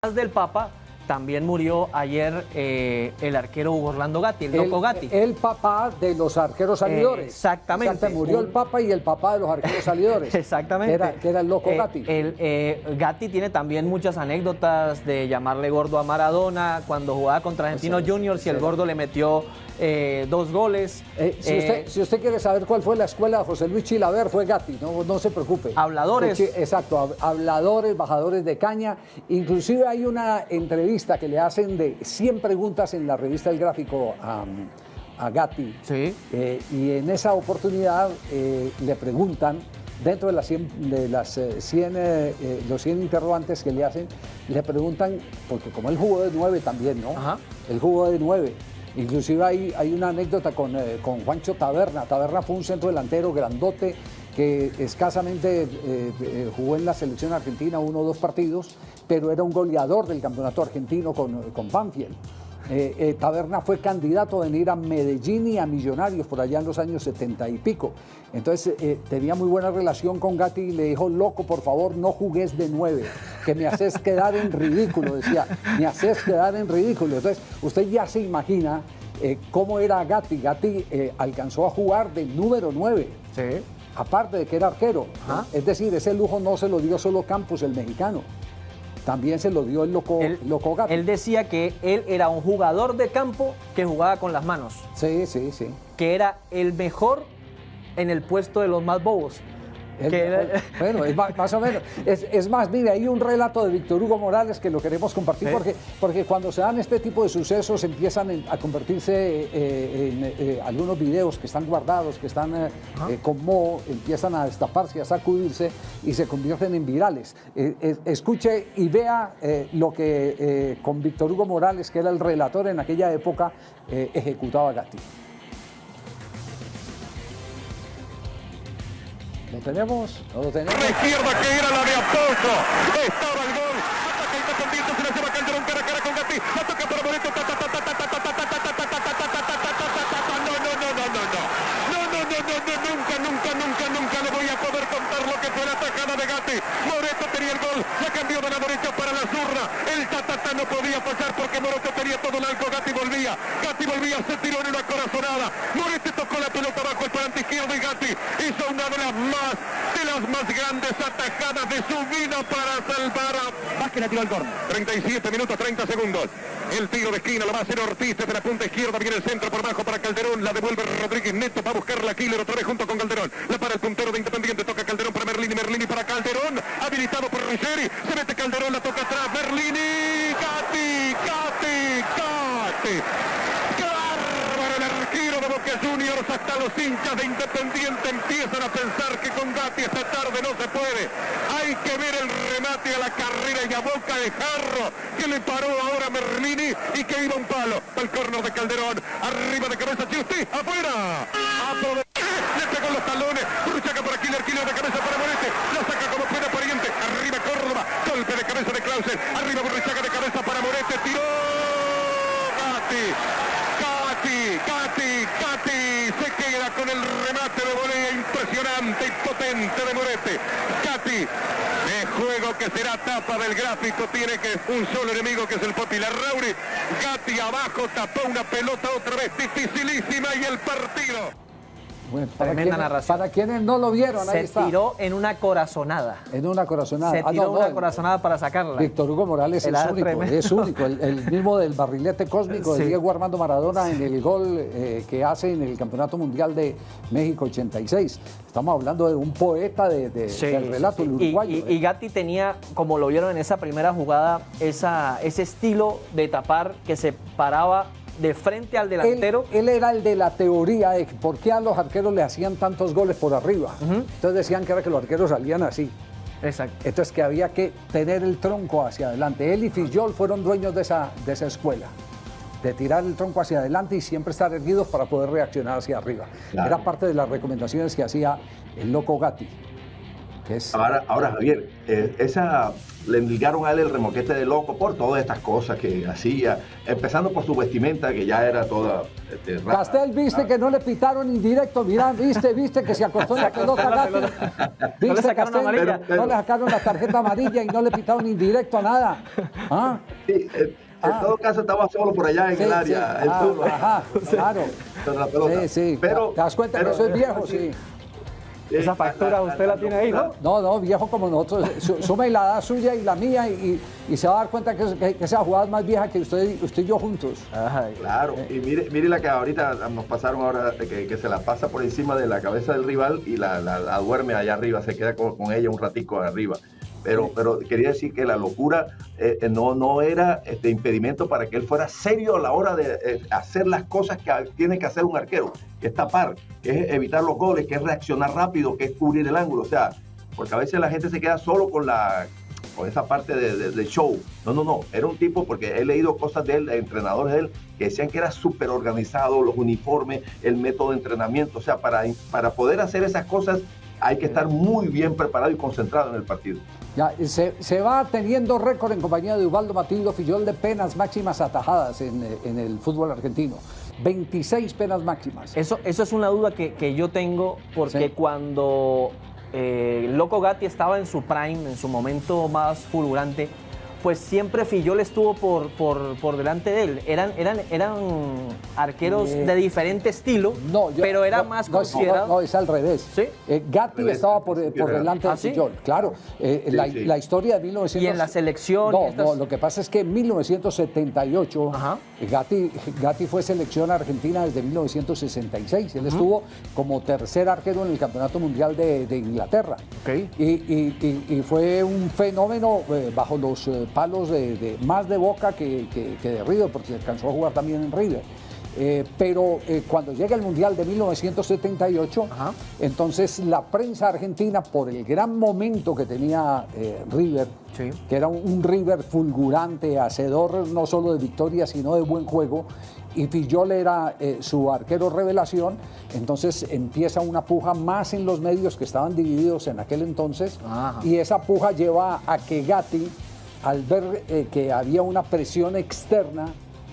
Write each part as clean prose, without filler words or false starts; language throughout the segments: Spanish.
Del Papa, también murió ayer el arquero Hugo Orlando Gatti, el loco Gatti. El papá de los arqueros salidores. Exactamente. O sea, murió el Papa y el papá de los arqueros salidores. Exactamente. Que era el loco Gatti. Gatti tiene también muchas anécdotas de llamarle gordo a Maradona cuando jugaba contra Argentinos Juniors y el gordo le metió 2 goles. Si usted quiere saber cuál fue la escuela de José Luis Chilaver, fue Gatti, no se preocupe. Habladores. Exacto, habladores, bajadores de caña. Inclusive hay una entrevista que le hacen de 100 preguntas en la revista El Gráfico a Gatti. Sí. Y en esa oportunidad le preguntan, dentro de los 100 interrogantes que le hacen, le preguntan, porque como él jugó de 9 también, ¿no? Ajá. Él jugó de 9. Inclusive hay una anécdota con Juancho Taberna. Taberna fue un centro delantero grandote que escasamente jugó en la selección argentina 1 o 2 partidos, pero era un goleador del campeonato argentino con Banfield. Taberna fue candidato a venir a Medellín y a Millonarios por allá en los años 70 y pico. Entonces tenía muy buena relación con Gatti y le dijo: loco, por favor, no jugues de 9, que me haces quedar en ridículo, decía, me haces quedar en ridículo. Entonces usted ya se imagina cómo era Gatti. Gatti alcanzó a jugar de número 9. Sí. Aparte de que era arquero. Es decir, ese lujo no se lo dio solo Campos, el mexicano. También se lo dio el loco Gatti. Él decía que él era un jugador de campo que jugaba con las manos. Sí. Que era el mejor en el puesto de los más bobos. Bueno, es más o menos. Es más, mire, hay un relato de Víctor Hugo Morales que lo queremos compartir porque cuando se dan este tipo de sucesos empiezan a convertirse en algunos videos que están guardados, que están con moho, empiezan a destaparse, a sacudirse y se convierten en virales. Escuche y vea lo que con Víctor Hugo Morales, que era el relator en aquella época, ejecutaba Gatti. ¿Lo tenemos? ¿No lo tenemos? La izquierda que era la de Aposo. Estaba el gol. Ataca Independiente, se la lleva Calderón cara a cara con Gatti. La toca para Moreto. Nunca le voy a poder contar lo que fue la tajada de Gatti. Moreto tenía el gol. La cambió de la derecha para la zurda. El Tatata no podía pasar porque Moreto tenía todo el arco. Gatti volvía, se tiró en una corazonada. Moreto tocó la pelota bajo el parante izquierdo y Gatti hizo una de las más grandes atajadas de su vida para salvar a Vázquez. La tiró al córner. 37 minutos, 30 segundos. El tiro de esquina lo va a hacer Ortiz desde la punta izquierda. Viene el centro por bajo para Calderón. La devuelve Rodríguez Neto para buscar la Killer otra vez junto con Calderón. La para el puntero de Independiente. Toca Calderón para Merlini. Merlini para Calderón. Habilitado por Ruggeri. Se mete Calderón. La toca atrás. Merlini. Gatti. El arquero de Boca Juniors, hasta los hinchas de Independiente empiezan a pensar que con Gatti esta tarde no se puede. Hay que ver el remate a la carrera y a boca de jarro que le paró ahora Merlini y que iba un palo. El córner de Calderón, arriba de cabeza Giusti, afuera. Le pegó los talones, Burruchaga para Killer de cabeza para Morete, la saca como puede Pariente, arriba Córdoba, golpe de cabeza de Clausen, arriba Burruchaga de cabeza para Morete, tiró Gatti se queda con el remate de volea impresionante y potente de Morete. Gatti, de juego que será tapa del Gráfico, tiene que un solo enemigo que es el Poti Larrauri. Gatti abajo tapó una pelota otra vez dificilísima y el partido. Bueno, Tremenda narración. Para quienes no lo vieron, ahí está. Se tiró en una corazonada. En una corazonada. Se tiró una corazonada para sacarla. Víctor Hugo Morales es único. El mismo del barrilete cósmico de Diego Armando Maradona en el gol que hace en el Campeonato Mundial de México 86. Estamos hablando de un poeta del relato, el uruguayo. Y Gatti tenía, como lo vieron en esa primera jugada, ese estilo de tapar que se paraba de frente al delantero. Él era el de la teoría de por qué a los arqueros le hacían tantos goles por arriba. Entonces decían que era que los arqueros salían así. Exacto. Entonces que había que tener el tronco hacia adelante. Él y Fillol fueron dueños de esa escuela, de tirar el tronco hacia adelante y siempre estar erguidos para poder reaccionar hacia arriba. Claro. Era parte de las recomendaciones que hacía el loco Gatti. Ahora Javier, esa le indicaron a él el remoquete de loco por todas estas cosas que hacía, empezando por su vestimenta, que ya era toda... Castel, viste que no le pitaron indirecto, mirá, viste que se acostó en la pelota Gatti. Viste, Castel, no le sacaron la tarjeta amarilla y no le pitaron indirecto a nada. ¿Ah? Sí, en todo caso estaba solo por allá en el área. Ajá, claro. La pelota. Sí. Pero, ¿te das cuenta que soy viejo? Sí. Esa factura usted la tiene ahí, ¿no? No, viejo como nosotros. Sume la edad suya y la mía y se va a dar cuenta que esa jugada es más vieja que usted y yo juntos. Ajá, claro, y mire la que ahorita nos pasaron ahora, que se la pasa por encima de la cabeza del rival y la duerme allá arriba, se queda con ella un ratico arriba. Pero quería decir que la locura no era impedimento para que él fuera serio a la hora de hacer las cosas que tiene que hacer un arquero, que es tapar, que es evitar los goles, que es reaccionar rápido, que es cubrir el ángulo. O sea, porque a veces la gente se queda solo con esa parte de show. No, era un tipo, porque he leído cosas de él, de entrenadores de él, que decían que era súper organizado, los uniformes, el método de entrenamiento. O sea, para poder hacer esas cosas hay que estar muy bien preparado y concentrado en el partido. Ya, se va teniendo récord en compañía de Ubaldo Matildo Fillol de penas máximas atajadas en el fútbol argentino. 26 penas máximas. Eso es una duda que yo tengo, porque cuando Loco Gatti estaba en su prime, en su momento más fulgurante, pues siempre Fillol estuvo por delante de él. Eran arqueros de diferente estilo, pero era más considerado. No, es al revés. ¿Sí? Gatti estaba por delante de Fillol, claro. La historia de 1900... ¿Y en la selección? No, lo que pasa es que en 1978 Gatti fue selección argentina desde 1966. Él estuvo como tercer arquero en el Campeonato Mundial de Inglaterra. Okay. Y fue un fenómeno bajo los palos más de Boca que de River, porque alcanzó a jugar también en River. Pero cuando llega el Mundial de 1978, entonces la prensa argentina, por el gran momento que tenía River, que era un River fulgurante, hacedor no solo de victorias, sino de buen juego, y Fillol era su arquero revelación, entonces empieza una puja más en los medios que estaban divididos en aquel entonces, y esa puja lleva a que Gatti, al ver que había una presión externa,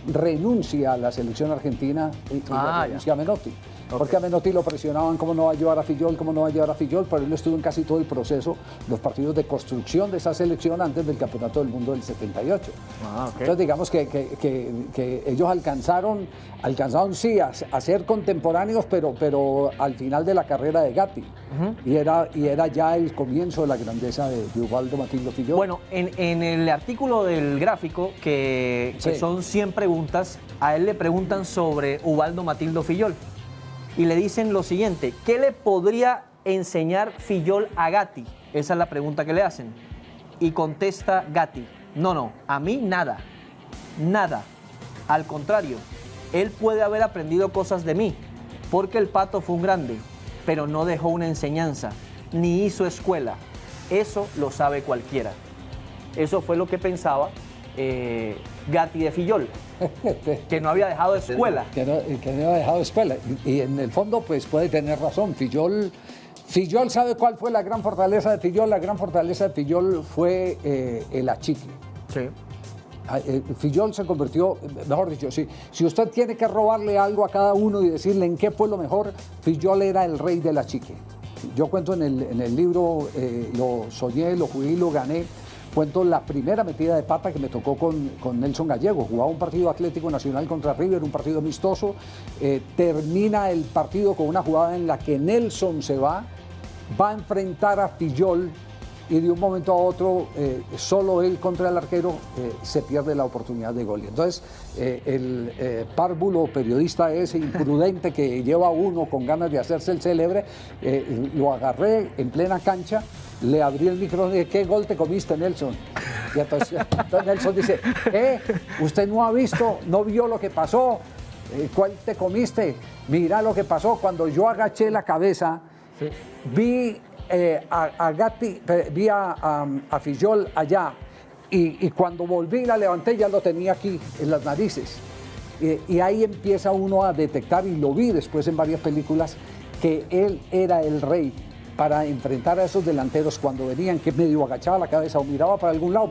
renuncia a la selección argentina y renuncia a Menotti. Porque a Menotti lo presionaban, cómo no va a llevar a Fillol, pero él estuvo en casi todo el proceso, los partidos de construcción de esa selección antes del Campeonato del Mundo del 78. Entonces digamos que ellos alcanzaron sí a ser contemporáneos, pero al final de la carrera de Gatti. Y era ya el comienzo de la grandeza de Ubaldo Matildo Fillol. Bueno, en el artículo del gráfico, que son 100 preguntas, a él le preguntan sobre Ubaldo Matildo Fillol. Y le dicen lo siguiente: ¿qué le podría enseñar Fillol a Gatti? Esa es la pregunta que le hacen. Y contesta Gatti: no, a mí nada. Al contrario, él puede haber aprendido cosas de mí, porque el Pato fue un grande, pero no dejó una enseñanza, ni hizo escuela. Eso lo sabe cualquiera. Eso fue lo que pensaba Gatti de Fillol, que no había dejado escuela. Que no había dejado escuela. Y en el fondo, pues puede tener razón. Fillol sabe cuál fue la gran fortaleza de Fillol. La gran fortaleza de Fillol fue el achique. Sí. Fillol se convirtió, mejor dicho, si usted tiene que robarle algo a cada uno y decirle en qué fue lo mejor, Fillol era el rey del achique. Yo cuento en el libro, lo soñé, lo jugué y lo gané. Cuento la primera metida de pata que me tocó con Nelson Gallego. Jugaba un partido Atlético Nacional contra River, un partido amistoso. Termina el partido con una jugada en la que Nelson se va a enfrentar a Fillol y de un momento a otro, solo él contra el arquero, se pierde la oportunidad de gol. Entonces, el párvulo periodista ese imprudente que lleva uno con ganas de hacerse el célebre, lo agarré en plena cancha, le abrí el micrófono y dije: ¿qué gol te comiste, Nelson? Y entonces Nelson dice: ¿usted no vio lo que pasó? ¿Cuál te comiste? Mira lo que pasó. Cuando yo agaché la cabeza, vi a Gatti, vi a Fillol allá, y cuando volví y la levanté ya lo tenía aquí en las narices, y ahí empieza uno a detectar, y lo vi después en varias películas, que él era el rey para enfrentar a esos delanteros cuando venían, que medio agachaba la cabeza o miraba para algún lado,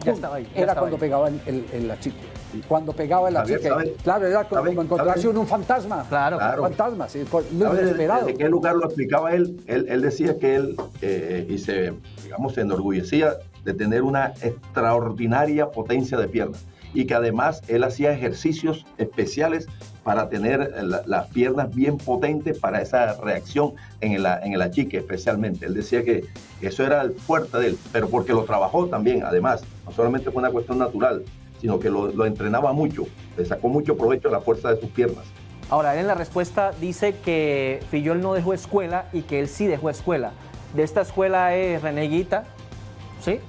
era cuando pegaba el achique. Cuando pegaba el achique. Claro, era como encontrarse un fantasma. Claro. Un fantasma, sí, muy inesperado. ¿De qué lugar lo explicaba él? Él decía que él, se enorgullecía de tener una extraordinaria potencia de piernas y que además él hacía ejercicios especiales para tener las piernas bien potentes para esa reacción en el achique especialmente. Él decía que eso era el fuerte de él, pero porque lo trabajó también, además, no solamente fue una cuestión natural, sino que lo entrenaba mucho, le sacó mucho provecho a la fuerza de sus piernas. Ahora, él en la respuesta dice que Fillol no dejó escuela y que él sí dejó escuela. De esta escuela es René Higuita, ¿sí?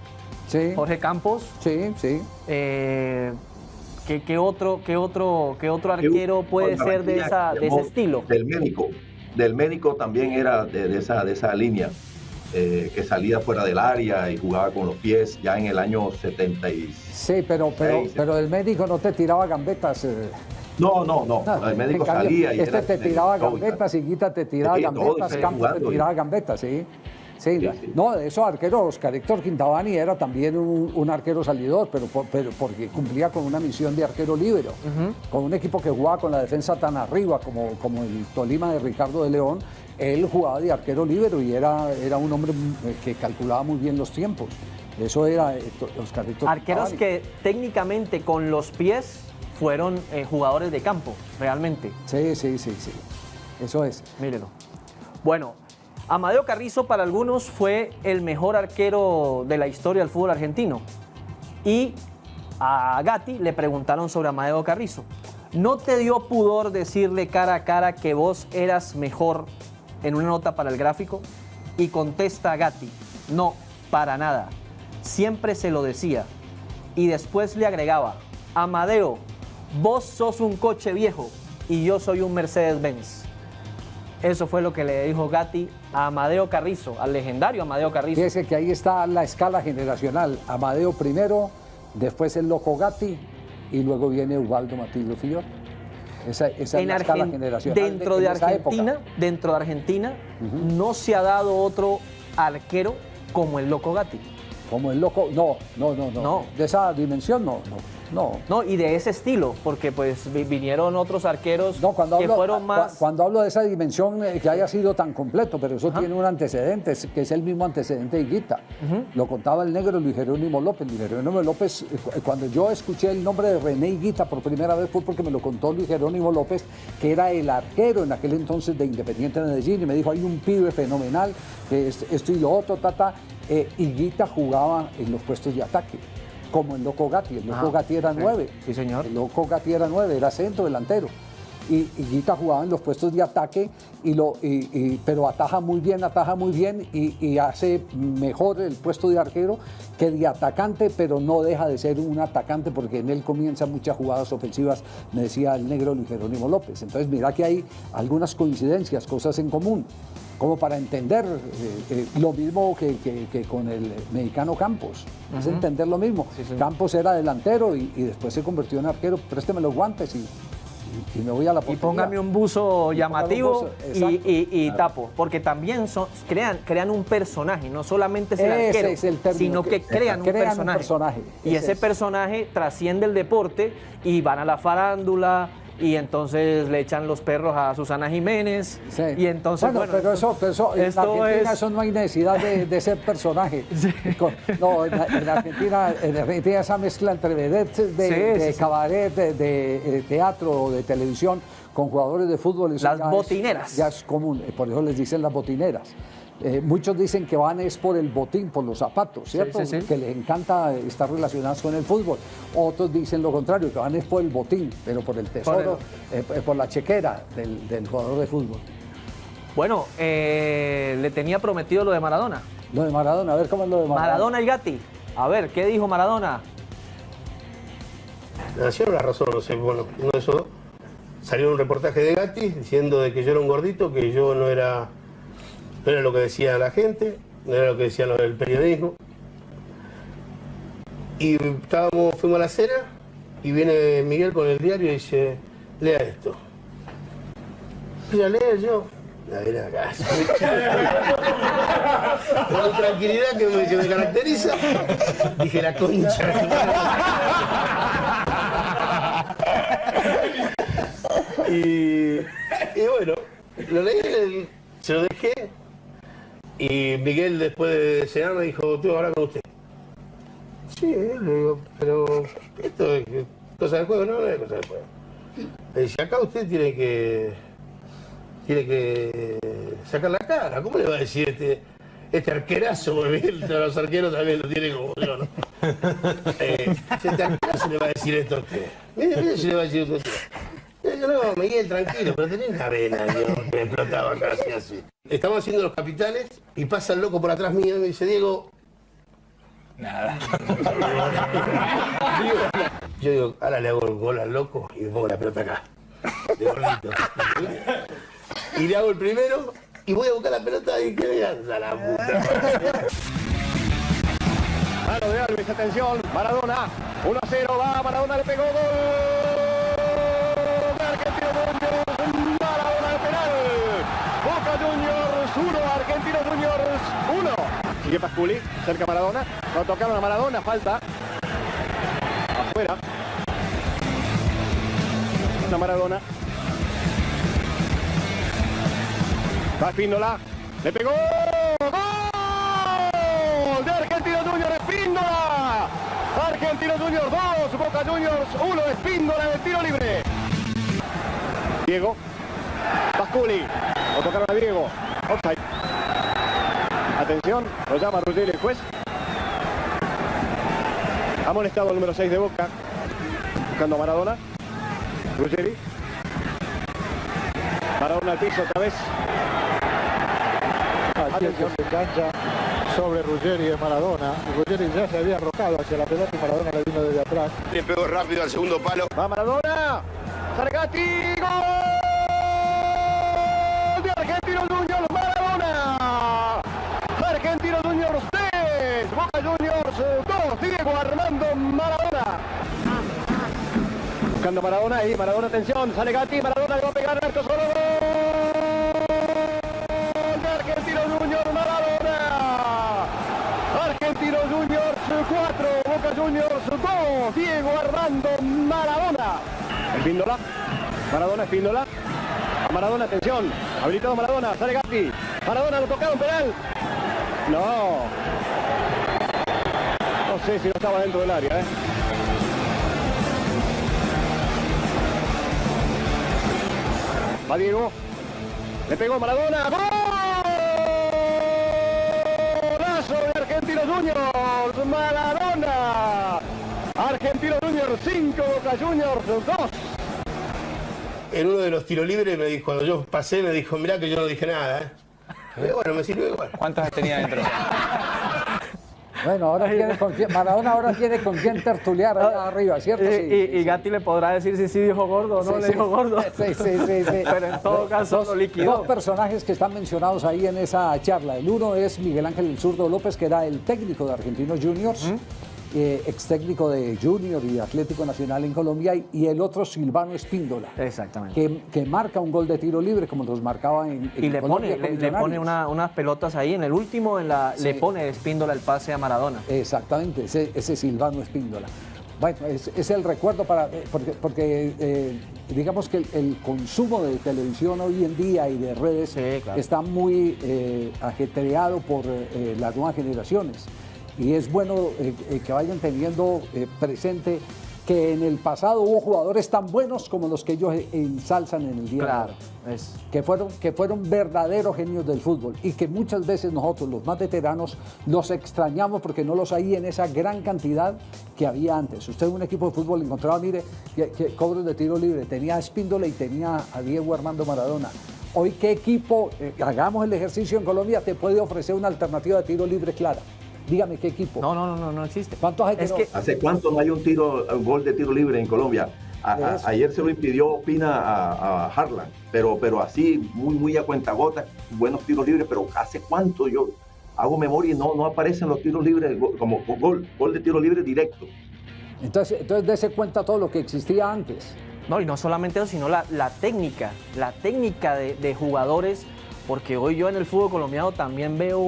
Sí. Jorge Campos. Sí, sí. ¿Qué otro arquero puede ser de ese estilo? Del Médico también era de esa línea, que salía fuera del área y jugaba con los pies ya en el año 76. Sí, pero el Médico no te tiraba gambetas. No, el Médico salía y te tiraba gambetas, Higuita te tiraba gambetas, Campos te tiraba gambetas, sí. Sí, no, de esos arqueros, Oscar Héctor Quintabani era también un arquero salidor, pero porque cumplía con una misión de arquero líbero, con un equipo que jugaba con la defensa tan arriba como el Tolima de Ricardo de León. Él jugaba de arquero líbero y era un hombre que calculaba muy bien los tiempos. Eso era Oscar Héctor arqueros Quintabani. Que técnicamente con los pies fueron jugadores de campo, realmente. Sí, eso es. Mírenlo. Bueno, Amadeo Carrizo para algunos fue el mejor arquero de la historia del fútbol argentino. Y a Gatti le preguntaron sobre Amadeo Carrizo. ¿No te dio pudor decirle cara a cara que vos eras mejor en una nota para el gráfico? Y contesta Gatti, no, para nada. Siempre se lo decía. Y después le agregaba, Amadeo, vos sos un coche viejo y yo soy un Mercedes-Benz. Eso fue lo que le dijo Gatti a Amadeo Carrizo, al legendario Amadeo Carrizo. Fíjese que ahí está la escala generacional. Amadeo primero, después el loco Gatti y luego viene Ubaldo Matildo Fillol. Esa es la escala generacional. Dentro de Argentina, no se ha dado otro arquero como el loco Gatti. Como el loco, no. De esa dimensión, no. No, y de ese estilo, porque pues vinieron otros arqueros que fueron más... Cuando hablo de esa dimensión que haya sido tan completo, pero eso tiene un antecedente, que es el mismo antecedente de Higuita. Lo contaba el negro Luis Jerónimo López. Luis Jerónimo López, cuando yo escuché el nombre de René Higuita por primera vez fue porque me lo contó Luis Jerónimo López, que era el arquero en aquel entonces de Independiente de Medellín, y me dijo, hay un pibe fenomenal, que esto y lo otro, Higuita jugaba en los puestos de ataque, como el loco Gatti. El loco Gatti era 9. Sí, señor. El loco Gatti era 9, era centro delantero. Y Higuita jugaba en los puestos de ataque, pero ataja muy bien y hace mejor el puesto de arquero que de atacante, pero no deja de ser un atacante porque en él comienzan muchas jugadas ofensivas, me decía el negro Luis Jerónimo López. Entonces mira que hay algunas coincidencias, cosas en común, como para entender lo mismo que con el mexicano Campos. Es entender lo mismo. Sí. Campos era delantero y después se convirtió en arquero. Présteme los guantes y me voy a la portería. Y póngame un buzo llamativo y tapo. Porque también crean un personaje. No solamente es el arquero, es el término, sino que crean un personaje. Y ese personaje trasciende el deporte y van a la farándula. Y entonces le echan los perros a Susana Jiménez. Sí. Y entonces, pero eso en Argentina eso no hay necesidad de ser personaje. Sí. No, en Argentina esa mezcla entre vedettes de cabaret, de teatro o de televisión con jugadores de fútbol. Las botineras. Ya es común, por eso les dicen las botineras. Muchos dicen que van es por el botín, por los zapatos, ¿cierto? Sí. Que les encanta estar relacionados con el fútbol. Otros dicen lo contrario, que van es por el botín, pero por el tesoro, por la chequera del jugador de fútbol. Bueno, le tenía prometido lo de Maradona. Lo de Maradona, a ver cómo es lo de Maradona. Maradona y Gatti. A ver, ¿qué dijo Maradona? Nació la razón, no sé, bueno, uno de esos salió un reportaje de Gatti diciendo de que yo era un gordito, que yo no era lo que decía la gente, no era lo que decía el periodismo. Y fuimos a la cena y viene Miguel con el diario y dice, lea esto. Voy a leer yo. ven acá. Con la tranquilidad que me caracteriza, dije la concha. Y bueno, lo leí, se lo dejé. Y Miguel, después de cenar, me dijo, tú ahora con usted. Sí, le digo, pero esto es cosa del juego, no es cosa del juego. Le dice, acá usted tiene que sacar la cara. ¿Cómo le va a decir este arquerazo? Porque los arqueros también lo tienen como yo, ¿no? Este arquerazo le va a decir esto a usted. Mire si le va a decir esto a usted. Yo, no, Miguel, tranquilo, pero tenés una vena, yo, me explotaba casi así. Estamos haciendo los capitanes y pasa el loco por atrás mío y me dice, Diego... Nada. Yo digo, ahora le hago el gol al loco y me pongo la pelota acá. De gordito. Y le hago el primero y voy a buscar la pelota y que venga a la puta. Mano de Alves, atención, Maradona, 1-0, va, Maradona le pegó, gol de Argentino Juniors, Maradona al penal, Boca Juniors 1, Argentino Juniors 1. Sigue Pasculi, cerca Maradona, lo tocaron a Maradona, falta, afuera, una Maradona, va Espíndola, le pegó, gol de Argentino Juniors, Espíndola, Argentino Juniors 2, Boca Juniors 1, Espíndola del tiro libre. Diego, Pasculi, lo tocaron a Diego, offside. Atención, lo llama Ruggeri el juez. Amonestado el número 6 de Boca, buscando a Maradona. Ruggeri. Maradona al piso otra vez. Atención, se engancha sobre Ruggeri de Maradona. Ruggeri ya se había arrojado hacia la pelota y Maradona le vino desde atrás. Le pegó rápido al segundo palo. Va Maradona. Zargatti. ¡Gol de Argentino Juniors! ¡Maradona! Argentino Juniors 3. Boca Juniors 2. Diego Armando Maradona. Buscando Maradona y Maradona, atención. Sale Gatti. Maradona le va a pegar al arco solo. ¡Gol de Argentino Juniors! ¡Maradona! Argentino Juniors 4. Boca Juniors 2. Diego Armando Maradona. Espíndola. Maradona, Espíndola. Maradona, atención. Habilitado Maradona. Sale Gatti. Maradona lo tocaron penal. No. No sé si no estaba dentro del área, Va Diego. Le pegó Maradona. ¡Golazo de Argentino Juniors! Maradona. Argentino Juniors 5, Boca Juniors 2. En uno de los tiros libres, me dijo, cuando yo pasé, me dijo, mirá que yo no dije nada, Pero bueno, me sirvió igual. ¿Cuántas tenía dentro? Bueno, ahora tiene con quién, Maradona ahora tiene con quién tertuliar allá arriba, ¿cierto? Y Gatti le podrá decir si sí dijo gordo o no le dijo gordo. Sí. Pero en todo caso lo liquidó. Dos personajes que están mencionados ahí en esa charla. El uno es Miguel Ángel El Zurdo López, que era el técnico de Argentinos Juniors, ex técnico de Junior y Atlético Nacional en Colombia, y el otro Silvano Espíndola. Exactamente. Que marca un gol de tiro libre como los marcaba en y le Colombia. Le pone unas pelotas ahí. En el último le pone Espíndola el pase a Maradona. Exactamente, ese Silvano Espíndola. Bueno, es el recuerdo porque digamos que el consumo de televisión hoy en día y de redes está muy ajetreado por las nuevas generaciones. Y es bueno que vayan teniendo presente que en el pasado hubo jugadores tan buenos como los que ellos ensalzan en el día de hoy. Que fueron verdaderos genios del fútbol y que muchas veces nosotros, los más veteranos, los extrañamos porque no los hay en esa gran cantidad que había antes. Usted en un equipo de fútbol encontraba, mire, que cobros de tiro libre, tenía a Espíndola y tenía a Diego Armando Maradona. Hoy, ¿qué equipo, hagamos el ejercicio en Colombia, te puede ofrecer una alternativa de tiro libre clara? Dígame, ¿qué equipo? No existe. ¿Cuántos hay ¿Hace cuánto no hay un gol de tiro libre en Colombia? Ayer se lo impidió Pina a Harlan, pero así, muy a cuentagotas, buenos tiros libres, pero ¿hace cuánto? Yo hago memoria y no aparecen los tiros libres como gol de tiro libre directo. Entonces dése cuenta todo lo que existía antes. No, y no solamente eso, sino la técnica de jugadores porque hoy yo en el fútbol colombiano también veo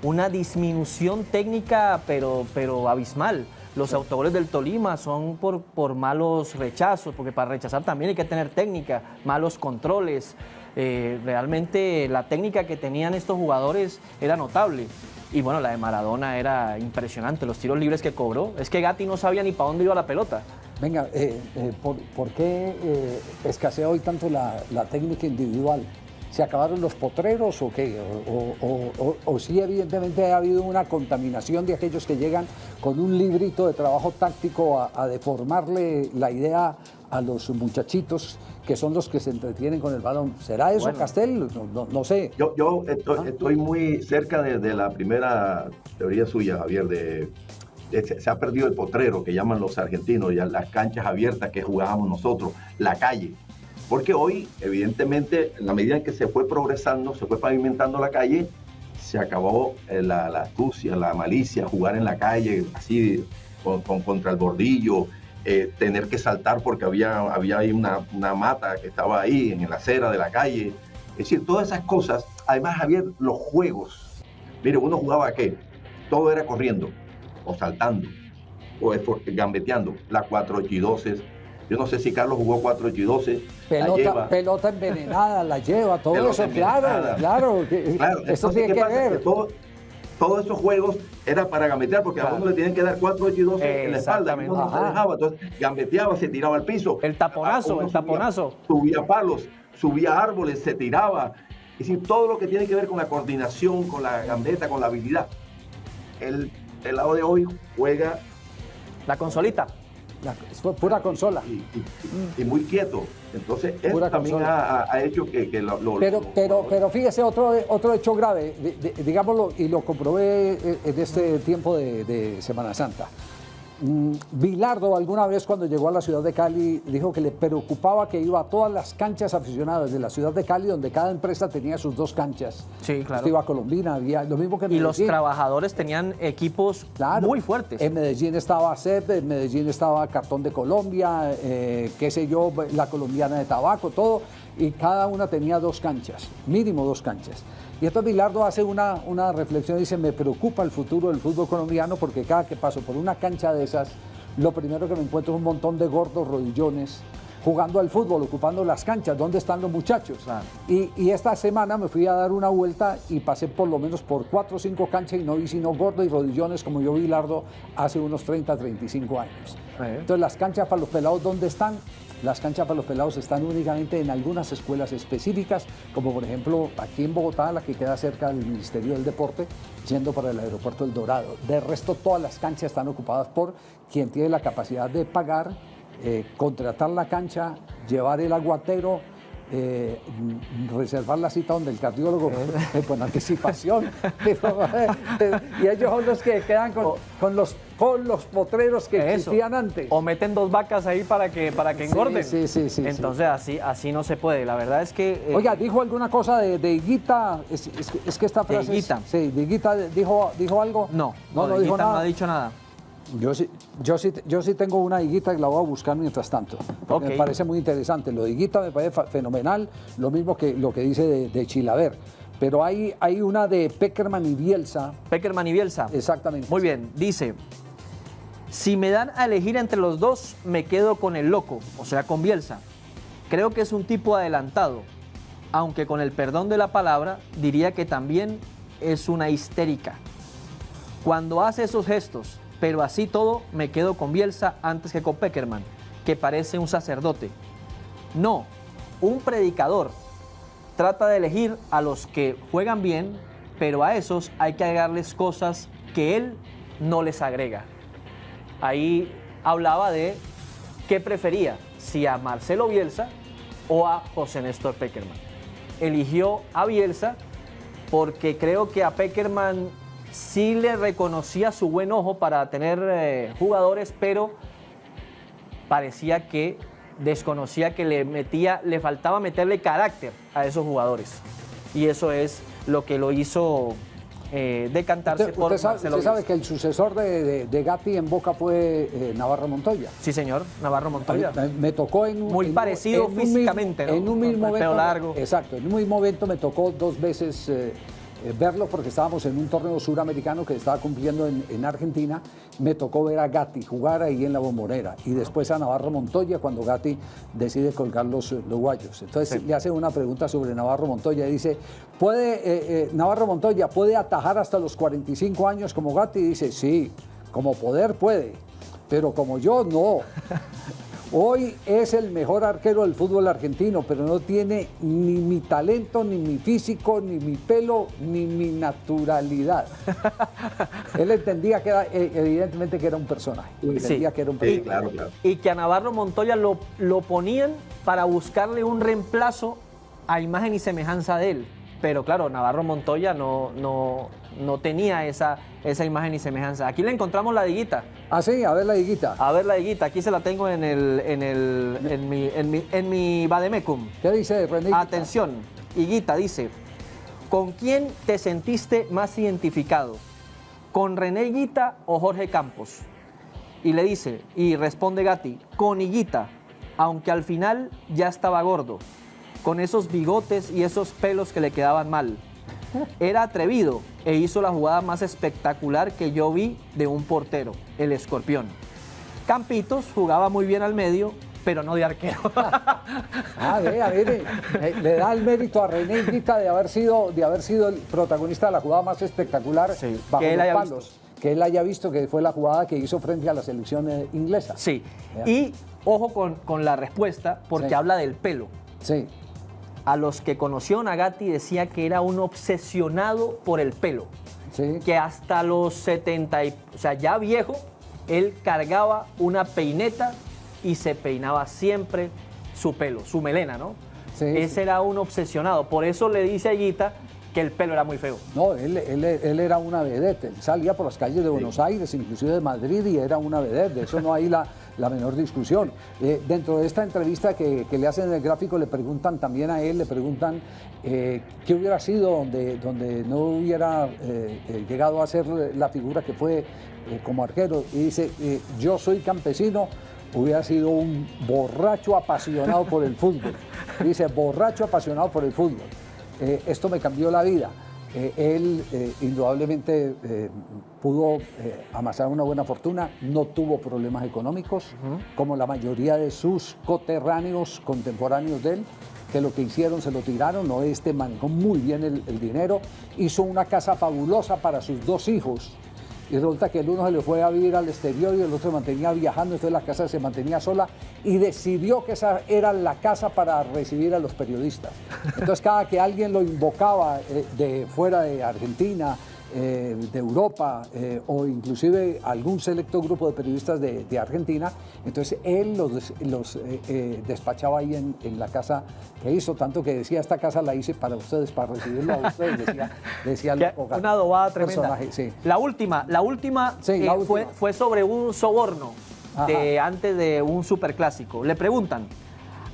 una disminución técnica, pero abismal. Los autogoles del Tolima son por malos rechazos, porque para rechazar también hay que tener técnica, malos controles. Realmente la técnica que tenían estos jugadores era notable. Y bueno, la de Maradona era impresionante, los tiros libres que cobró. Es que Gatti no sabía ni para dónde iba la pelota. Venga, ¿por qué escasea hoy tanto la técnica individual? ¿Se acabaron los potreros o qué? ¿O sí evidentemente ha habido una contaminación de aquellos que llegan con un librito de trabajo táctico a deformarle la idea a los muchachitos que son los que se entretienen con el balón? ¿Será eso, bueno, Castel? No sé. Yo estoy muy cerca de la primera teoría suya, Javier, se ha perdido el potrero que llaman los argentinos, ya las canchas abiertas que jugábamos nosotros, la calle. Porque hoy, evidentemente, en la medida en que se fue progresando, se fue pavimentando la calle, se acabó la astucia, la malicia, jugar en la calle, así, contra el bordillo, tener que saltar porque había ahí una mata que estaba ahí en la acera de la calle. Es decir, todas esas cosas. Además, Javier, los juegos. Mire, uno jugaba ¿qué? Todo era corriendo, o saltando, o gambeteando. La 4, 8 y 12. Yo no sé si Carlos jugó 4, 8 y 12. Pelota envenenada, la lleva, todo eso, claro. Eso tiene que ver. Todos esos juegos era para gambetear, porque a uno le tienen que dar 4, 8 y 12 en la espalda. Y uno no se dejaba, entonces gambeteaba, se tiraba al piso. El taponazo. Subía palos, subía árboles, se tiraba. Es decir, todo lo que tiene que ver con la coordinación, con la gambeta, con la habilidad. El lado de hoy juega... La consolita. Pura consola. Y muy quieto. Entonces, eso también ha hecho que Pero fíjese, otro hecho grave, digámoslo, y lo comprobé en este tiempo de Semana Santa. Bilardo alguna vez cuando llegó a la ciudad de Cali dijo que le preocupaba que iba a todas las canchas aficionadas de la ciudad de Cali, donde cada empresa tenía sus 2 canchas. Sí, claro. Iba a Colombina, había lo mismo que en Medellín. Medellín. Y los trabajadores tenían equipos muy fuertes. En Medellín estaba CEP, en Medellín estaba Cartón de Colombia, qué sé yo, la Colombiana de Tabaco, todo, y cada una tenía 2 canchas, mínimo 2 canchas. Y entonces Bilardo hace una reflexión y dice, me preocupa el futuro del fútbol colombiano porque cada que paso por una cancha de esas, lo primero que me encuentro es un montón de gordos rodillones jugando al fútbol, ocupando las canchas. ¿Dónde están los muchachos? Claro. Y esta semana me fui a dar una vuelta y pasé por lo menos por 4 o 5 canchas y no vi sino gordos y rodillones como yo vi Bilardo hace unos 30, 35 años. Entonces las canchas para los pelados, ¿dónde están? Las canchas para los pelados están únicamente en algunas escuelas específicas, como por ejemplo aquí en Bogotá, la que queda cerca del Ministerio del Deporte, yendo para el aeropuerto El Dorado. De resto, todas las canchas están ocupadas por quien tiene la capacidad de pagar, contratar la cancha, llevar el aguatero, reservar la cita donde el cardiólogo con anticipación. Y ellos son los que quedan con los potreros que existían antes. O meten 2 vacas ahí para que engorden. Sí. Entonces así no se puede. La verdad es que... Oiga, dijo alguna cosa de Higuita. Es que esta frase... De Higuita. De Higuita dijo algo. No dijo nada. No ha dicho nada. Yo sí tengo una higuita que la voy a buscar mientras tanto. Okay. Me parece muy interesante. Lo de higuita me parece fenomenal, lo mismo que lo que dice de Chilaver. Pero hay una de Pekerman y Bielsa. Pekerman y Bielsa. Exactamente. Muy bien, dice, si me dan a elegir entre los dos, me quedo con el loco, o sea, con Bielsa. Creo que es un tipo adelantado, aunque con el perdón de la palabra, diría que también es una histérica. Cuando hace esos gestos, pero así todo, me quedo con Bielsa antes que con Pekerman, que parece un sacerdote. No, un predicador. Trata de elegir a los que juegan bien, pero a esos hay que agregarles cosas que él no les agrega. Ahí hablaba de qué prefería, si a Marcelo Bielsa o a José Néstor Pekerman. Eligió a Bielsa porque creo que a Pekerman sí le reconocía su buen ojo para tener jugadores, pero parecía que desconocía que le faltaba meterle carácter a esos jugadores. Y eso es lo que lo hizo decantarse por Marcelo Bielsa. Usted sabe que el sucesor de Gatti en Boca fue Navarro Montoya. Sí, señor, Navarro Montoya. Me tocó muy parecido físicamente, ¿no? En un mismo evento. Pelo largo. Exacto, en un mismo evento me tocó 2 veces verlo porque estábamos en un torneo suramericano que estaba cumpliendo en Argentina. Me tocó ver a Gatti jugar ahí en la Bombonera y después a Navarro Montoya cuando Gatti decide colgar los guayos. Entonces le hace una pregunta sobre Navarro Montoya y dice, Navarro Montoya puede atajar hasta los 45 años como Gatti? Y dice, sí, como poder puede, pero como yo no. Hoy es el mejor arquero del fútbol argentino, pero no tiene ni mi talento, ni mi físico, ni mi pelo, ni mi naturalidad. Él entendía que era, evidentemente que era un personaje. Entendía que era un personaje. Sí, claro. Y que a Navarro Montoya lo ponían para buscarle un reemplazo a imagen y semejanza de él. Pero claro, Navarro Montoya no tenía esa imagen y semejanza. Aquí le encontramos la diguita. Ah, sí, a ver la diguita. A ver la diguita, aquí se la tengo en mi vademecum. ¿Qué dice René? Atención, Higuita dice, ¿con quién te sentiste más identificado? ¿Con René Higuita o Jorge Campos? Y le dice, y responde Gatti, con Higuita, aunque al final ya estaba gordo, con esos bigotes y esos pelos que le quedaban mal. Era atrevido e hizo la jugada más espectacular que yo vi de un portero, el Escorpión. Campitos jugaba muy bien al medio, pero no de arquero. Le da el mérito a René Higuita de haber sido el protagonista de la jugada más espectacular bajo los palos. Que él haya visto que fue la jugada que hizo frente a la selección inglesa. Sí, y ojo con la respuesta, porque habla del pelo. Sí. A los que conocieron a Gatti decía que era un obsesionado por el pelo. Sí. Que hasta los 70, o sea, ya viejo, él cargaba una peineta y se peinaba siempre su pelo, su melena, ¿no? Sí, Ese era un obsesionado. Por eso le dice a Higuita que el pelo era muy feo. No, él era una vedette. Él salía por las calles de Buenos Aires, inclusive de Madrid, y era una vedette. De eso no hay la menor discusión. Dentro de esta entrevista que le hacen en el gráfico, le preguntan también a él, qué hubiera sido donde no hubiera llegado a ser la figura que fue como arquero. Y dice, yo soy campesino, hubiera sido un borracho apasionado por el fútbol. Dice, borracho apasionado por el fútbol. Esto me cambió la vida. Él indudablemente pudo amasar una buena fortuna, no tuvo problemas económicos, como la mayoría de sus coterráneos contemporáneos de él, que lo que hicieron se lo tiraron. No, manejó muy bien el dinero, hizo una casa fabulosa para sus 2 hijos. Y resulta que el uno se le fue a vivir al exterior y el otro se mantenía viajando, entonces la casa se mantenía sola y decidió que esa era la casa para recibir a los periodistas. Entonces cada que alguien lo invocaba de fuera de Argentina, de Europa o inclusive algún selecto grupo de periodistas de Argentina, entonces él los despachaba ahí en la casa que hizo, tanto que decía, esta casa la hice para ustedes, para recibirlo a ustedes, decía una adobada tremenda. Sí. La última fue sobre un soborno antes de un superclásico. Le preguntan,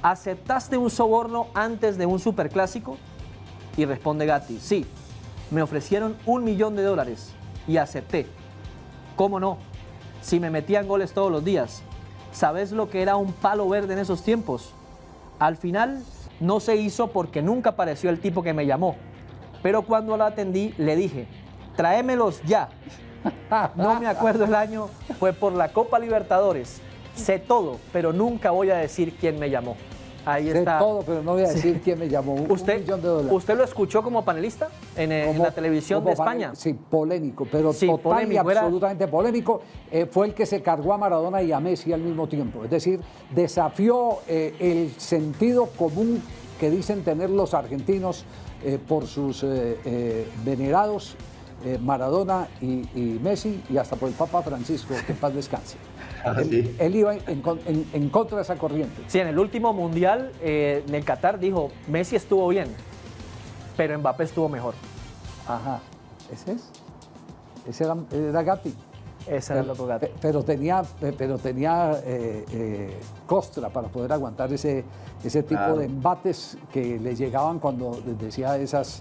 ¿aceptaste un soborno antes de un superclásico? Y responde Gatti, sí. Me ofrecieron $1 millón y acepté. ¿Cómo no? Si me metían goles todos los días. ¿Sabes lo que era un palo verde en esos tiempos? Al final no se hizo porque nunca apareció el tipo que me llamó. Pero cuando la atendí le dije, tráemelos ya. No me acuerdo el año, fue por la Copa Libertadores. Sé todo, pero nunca voy a decir quién me llamó. Ahí está. Sé todo, pero no voy a decir quién me llamó. ¿Usted, $1 millón? ¿Usted lo escuchó como panelista en la televisión de España? Sí, polémico, pero sí, total polémico, y absolutamente polémico. Fue el que se cargó a Maradona y a Messi al mismo tiempo. Es decir, desafió el sentido común que dicen tener los argentinos por sus venerados Maradona y Messi, y hasta por el Papa Francisco, que en paz descanse. Él iba en contra de esa corriente. Sí, en el último mundial en el Qatar dijo, Messi estuvo bien, pero Mbappé estuvo mejor. Ajá, ese era Gatti. Ese era el loco Gatti. Pero tenía costra para poder aguantar ese tipo de embates que le llegaban cuando decía esas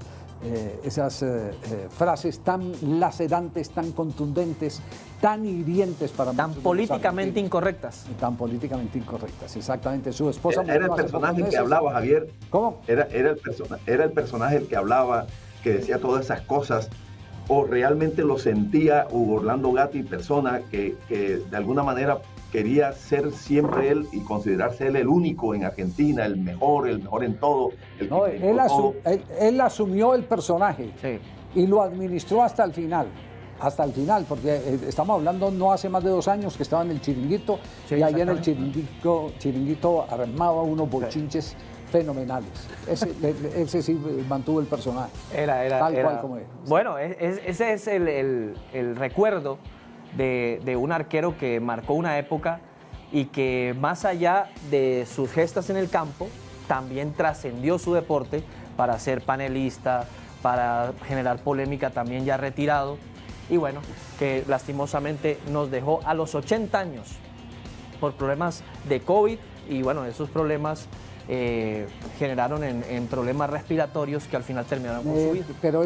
frases tan lacerantes, tan contundentes, tan hirientes para tan políticamente incorrectas. Tan políticamente incorrectas, exactamente. Su esposa era el personaje que hablaba, Javier. ¿Cómo? Era el personaje el que hablaba, que decía todas esas cosas, o realmente lo sentía Hugo Orlando Gatti, persona que de alguna manera quería ser siempre él y considerarse él el único en Argentina, el mejor en todo. Él asumió el personaje, sí, y lo administró hasta el final, porque estamos hablando no hace más de 2 años que estaba en el Chiringuito, sí, y ahí en el Chiringuito armaba unos bochinches, sí, fenomenales. Ese sí mantuvo el personaje. Tal cual como es. Bueno, ese es el recuerdo de un arquero que marcó una época y que más allá de sus gestas en el campo, también trascendió su deporte para ser panelista, para generar polémica también ya retirado. Y bueno, que lastimosamente nos dejó a los 80 años por problemas de COVID y bueno, esos problemas generaron en problemas respiratorios que al final terminaron con su vida. Pero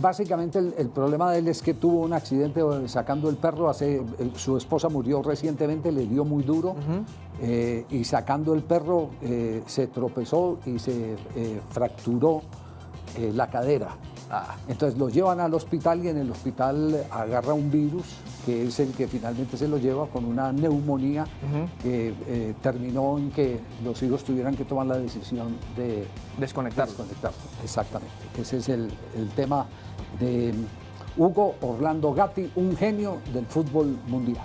básicamente el problema de él es que tuvo un accidente sacando el perro, su esposa murió recientemente, le dio muy duro, y sacando el perro se tropezó y se fracturó la cadera. Entonces lo llevan al hospital y en el hospital agarra un virus que es el que finalmente se lo lleva con una neumonía que terminó en que los hijos tuvieran que tomar la decisión de desconectarse. Exactamente. Ese es el tema de Hugo Orlando Gatti, un genio del fútbol mundial.